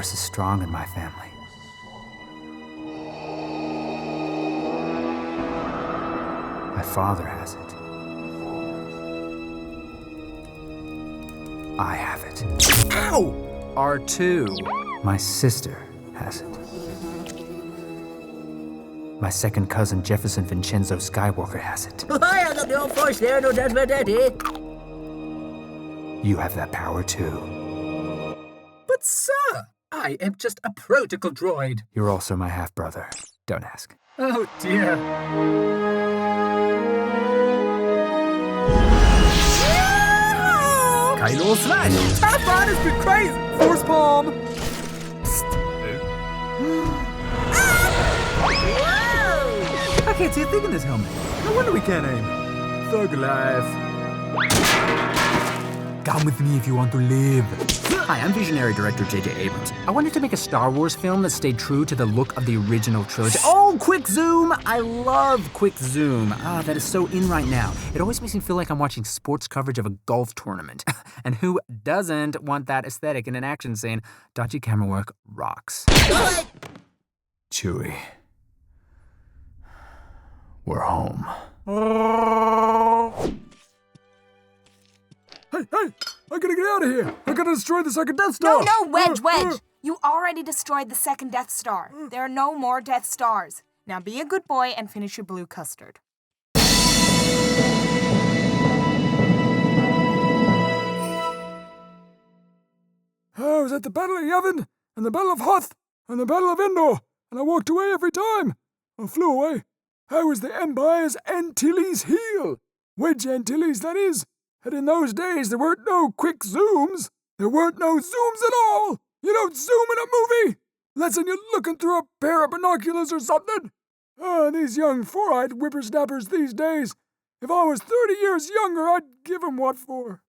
Force is strong in my family. My father has it. I have it. Ow! R2. My sister has it. My second cousin Jefferson Vincenzo Skywalker has it. I got no force there, no Darth Vader. You have that power too. But sir, I am just a protocol droid. You're also my half-brother. Don't ask. Oh dear. Kylo smash! Darth Vader's been crazy! Force palm! I can't see a thing in this helmet. No wonder we can't aim. Thug life. Come with me if you want to live. Hi, I'm visionary director J.J. Abrams. I wanted to make a Star Wars film that stayed true to the look of the original trilogy. Oh, quick zoom! I love quick zoom. That is so in right now. It always makes me feel like I'm watching sports coverage of a golf tournament. And who doesn't want that aesthetic in an action scene? Dodgy camera work rocks. Chewie. We're home. Hey, I gotta get out of here. I gotta destroy the second Death Star. No, Wedge. You already destroyed the second Death Star. There are no more Death Stars. Now be a good boy and finish your blue custard. I was at the Battle of Yavin, and the Battle of Hoth, and the Battle of Endor, and I walked away every time. I flew away. I was the Empire's Antilles heel. Wedge Antilles, that is. And in those days, there weren't no quick zooms. There weren't no zooms at all. You don't zoom in a movie. Unless you're looking through a pair of binoculars or something. These young four-eyed whippersnappers these days. If I was 30 years younger, I'd give 'em what for.